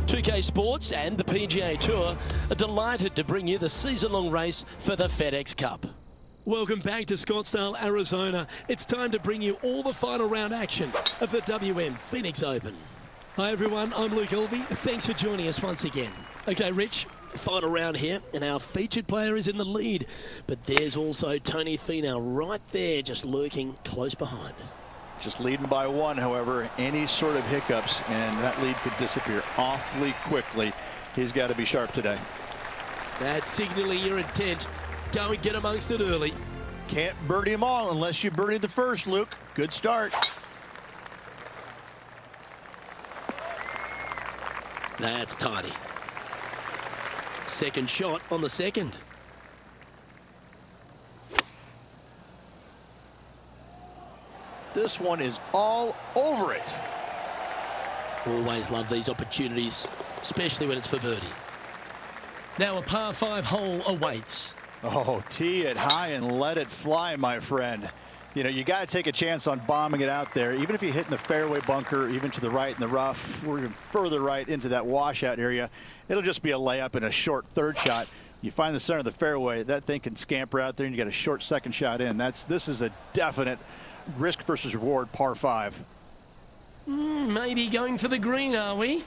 2K Sports and the PGA Tour are delighted to bring you the season-long race for the FedEx Cup. Welcome back to Scottsdale, Arizona. It's time to bring you all the final round action of the WM Phoenix Open. Hi everyone, I'm Luke Elvey. Thanks for joining us once again. Okay, Rich, final round here, and our featured player is in the lead. But there's also Tony Finau right there, just lurking close behind. Just leading by one, however, any sort of hiccups and that lead could disappear awfully quickly. He's got to be sharp today. That's signaling your intent. Go and get amongst it early. Can't birdie them all unless you birdie the first, Luke. Good start. That's tidy. Second shot on the second. This one is all over it. Always love these opportunities, especially when it's for birdie. Now a par 5 hole awaits. Oh, tee it high and let it fly, my friend. You know, you got to take a chance on bombing it out there. Even if you hit in the fairway bunker, even to the right in the rough, or even further right into that washout area, it'll just be a layup and a short third shot. You find the center of the fairway, that thing can scamper out there, and you got a short second shot in. This is a definite risk versus reward par 5. Maybe going for the green, are we?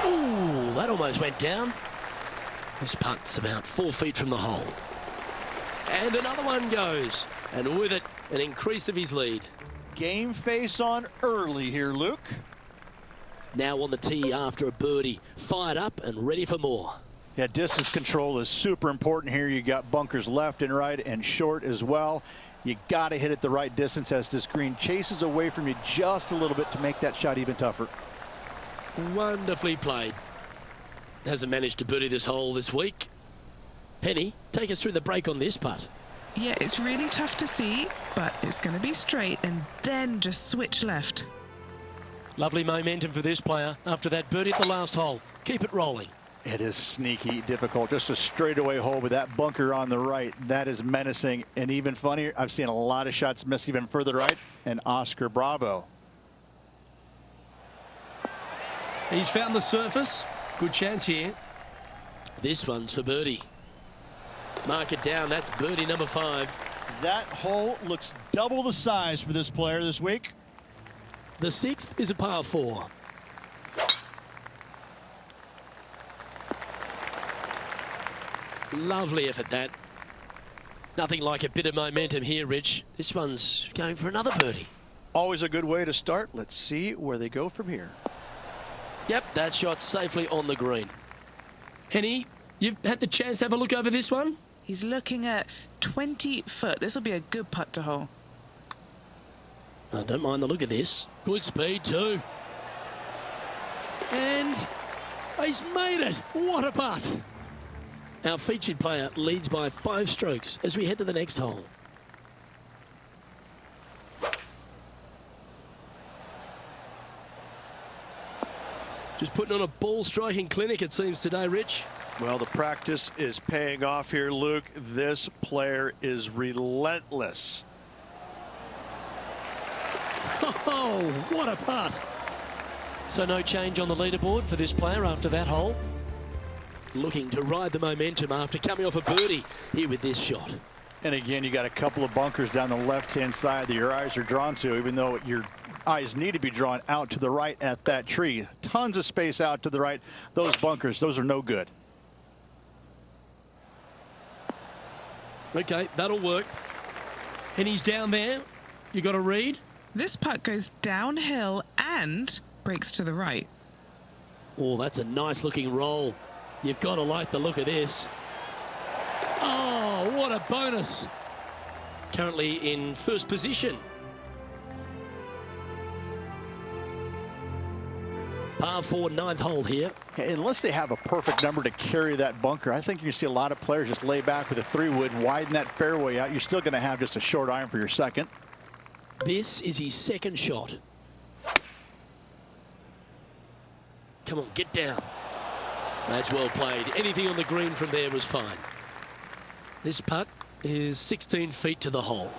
Ooh, that almost went down. This putt's about 4 feet from the hole. And another one goes. And with it, an increase of his lead. Game face on early here, Luke. Now on the tee after a birdie. Fired up and ready for more. Yeah, distance control is super important here. You got bunkers left and right and short as well. You got to hit it the right distance as this green chases away from you just a little bit to make that shot even tougher. Wonderfully played. Hasn't managed to birdie this hole this week. Penny, take us through the break on this putt. Yeah, it's really tough to see, but it's going to be straight and then just switch left. Lovely momentum for this player after that birdie at the last hole. Keep it rolling. It is sneaky difficult. Just a straightaway hole with that bunker on the right. That is menacing. And even funnier, I've seen a lot of shots miss even further right. And Oscar Bravo. He's found the surface. Good chance here. This one's for birdie. Mark it down. That's birdie number 5. That hole looks double the size for this player this week. The 6th is a par 4. Lovely effort, that. Nothing like a bit of momentum here, Rich. This one's going for another birdie. Always a good way to start. Let's see where they go from here. Yep, that shot's safely on the green. Henny, you've had the chance to have a look over this one? He's looking at 20 foot. This will be a good putt to hole. I don't mind the look of this. Good speed too. And he's made it. What a putt. Our featured player leads by 5 strokes as we head to the next hole. Just putting on a ball striking clinic, it seems, today, Rich. Well, the practice is paying off here, Luke. This player is relentless. Oh, what a putt. So no change on the leaderboard for this player after that hole. Looking to ride the momentum after coming off a birdie here with this shot. And again, you got a couple of bunkers down the left-hand side that your eyes are drawn to, even though your eyes need to be drawn out to the right at that tree. Tons of space out to the right. Those bunkers, those are no good. Okay, that'll work. And he's down there. You got a read? This putt goes downhill and breaks to the right. Oh, that's a nice looking roll. You've got to like the look of this. Oh, what a bonus. Currently in first position. Par 4, 9th hole here. Unless they have a perfect number to carry that bunker, I think you're going to see a lot of players just lay back with a 3-wood, widen that fairway out. You're still going to have just a short iron for your second. This is his second shot. Come on, get down. That's well played. Anything on the green from there was fine. This putt is 16 feet to the hole.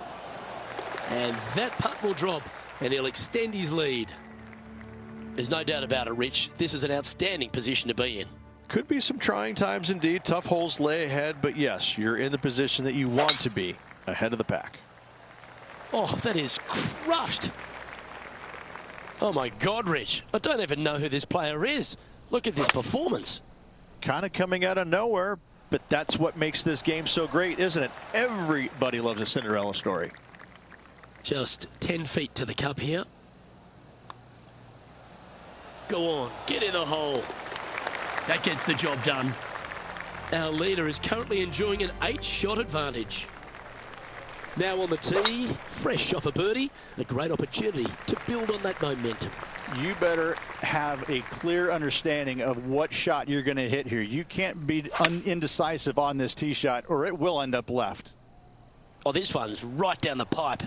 And that putt will drop, and he'll extend his lead. There's no doubt about it, Rich. This is an outstanding position to be in. Could be some trying times indeed. Tough holes lay ahead, but yes, you're in the position that you want to be, ahead of the pack. Oh, that is crushed. Oh my God, Rich. I don't even know who this player is. Look at this performance. Kind of coming out of nowhere, but that's what makes this game so great, isn't it? Everybody loves a Cinderella story. Just 10 feet to the cup here. Go on, get in the hole. That gets the job done. Our leader is currently enjoying an 8-shot advantage. Now on the tee, fresh off a birdie, a great opportunity to build on that momentum. You better have a clear understanding of what shot you're going to hit here. You can't be indecisive on this tee shot or it will end up left. Oh, this one's right down the pipe.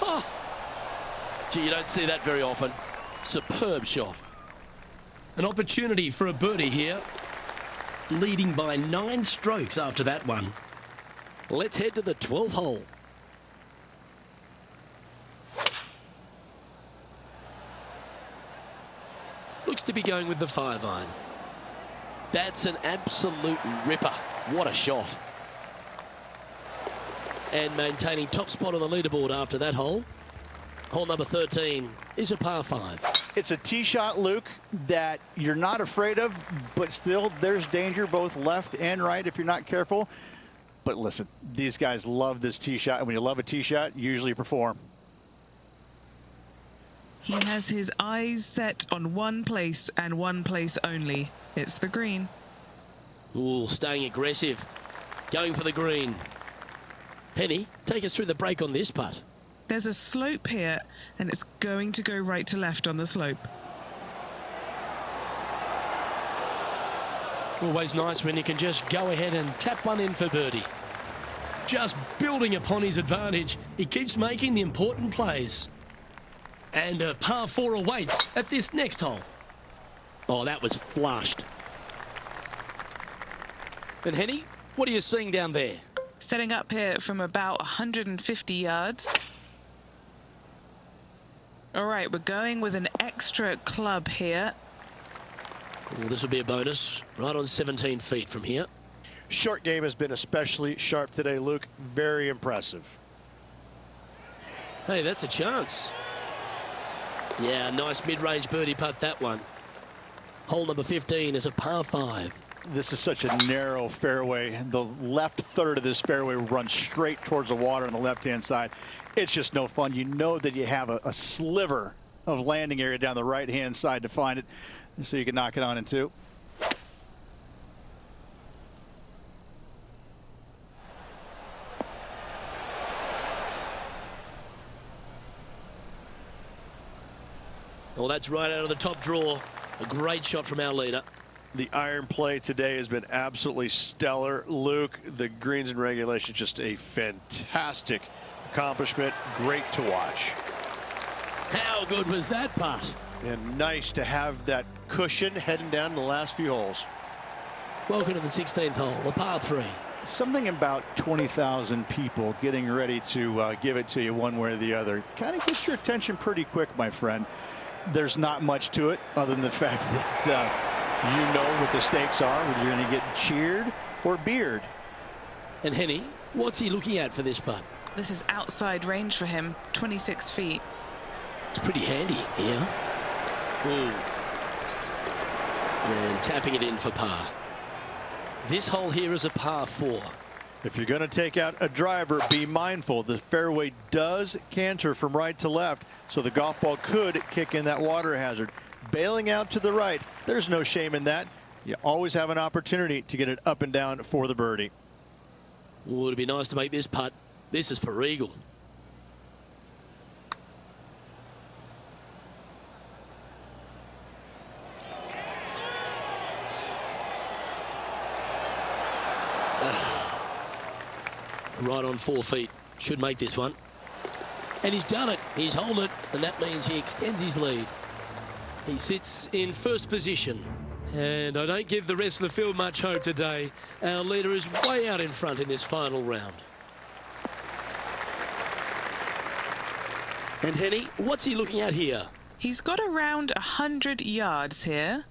Oh. Gee, you don't see that very often. Superb shot. An opportunity for a birdie here. Leading by 9 strokes after that one. Let's head to the 12th hole. Looks to be going with the 5-iron. That's an absolute ripper. What a shot. And maintaining top spot on the leaderboard after that hole. Hole number 13 is a par 5. It's a tee shot, Luke, that you're not afraid of, but still there's danger both left and right if you're not careful. But listen, these guys love this tee shot, and when you love a tee shot, you usually perform. He has his eyes set on one place and one place only. It's the green. Ooh, staying aggressive. Going for the green. Penny, take us through the break on this putt. There's a slope here, and it's going to go right to left on the slope. Always nice when you can just go ahead and tap one in for birdie. Just building upon his advantage, he keeps making the important plays. And a par 4 awaits at this next hole. Oh, that was flushed. And Henny, what are you seeing down there? Setting up here from about 150 yards. All right, we're going with an extra club here. Oh, this will be a bonus, right on 17 feet from here. Short game has been especially sharp today, Luke. Very impressive. Hey, that's a chance. Yeah, nice mid-range birdie putt, that one. Hole number 15 is a par 5. This is such a narrow fairway. The left third of this fairway runs straight towards the water on the left-hand side. It's just no fun. You know that you have a sliver of landing area down the right-hand side to find it, so you can knock it on in 2. Well, that's right out of the top draw. A great shot from our leader. The iron play today has been absolutely stellar. Luke, the greens and regulation, just a fantastic accomplishment. Great to watch. How good was that putt? And nice to have that cushion heading down the last few holes. Welcome to the 16th hole, a par 3. Something about 20,000 people getting ready to give it to you one way or the other kind of gets your attention pretty quick, my friend. There's not much to it other than the fact that you know what the stakes are, whether you're going to get cheered or beered. And Henny, what's he looking at for this putt? This is outside range for him, 26 feet. It's pretty handy here. Ooh. And tapping it in for par. This hole here is a par 4. If you're going to take out a driver, be mindful. The fairway does canter from right to left, so the golf ball could kick in that water hazard. Bailing out to the right, there's no shame in that. You always have an opportunity to get it up and down for the birdie. Ooh, it'd be nice to make this putt. This is for eagle. Right on 4 feet. Should make this one. And he's done it. He's held it. And that means he extends his lead. He sits in first position. And I don't give the rest of the field much hope today. Our leader is way out in front in this final round. And Henny, what's he looking at here? He's got around 100 yards here.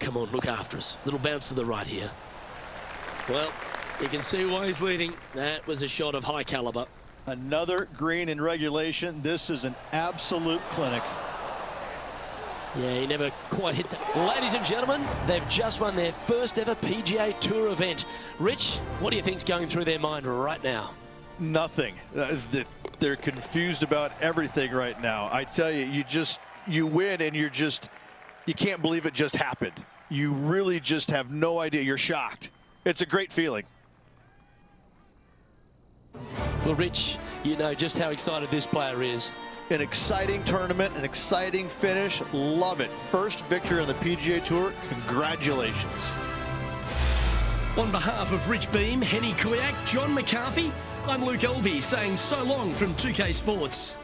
Come on, look after us. Little bounce to the right here. Well, you can see why he's leading. That was a shot of high caliber. Another green in regulation. This is an absolute clinic. Yeah, he never quite hit that. Ladies and gentlemen, they've just won their first ever PGA Tour event. Rich, what do you think's going through their mind right now? Nothing. They're confused about everything right now. I tell you, you win and you can't believe it just happened. You really just have no idea. You're shocked. It's a great feeling. Well, Rich, you know just how excited this player is. An exciting tournament, an exciting finish. Love it. First victory on the PGA Tour. Congratulations. On behalf of Rich Beam, Henny Kuyak, John McCarthy, I'm Luke Elvey saying so long from 2K Sports.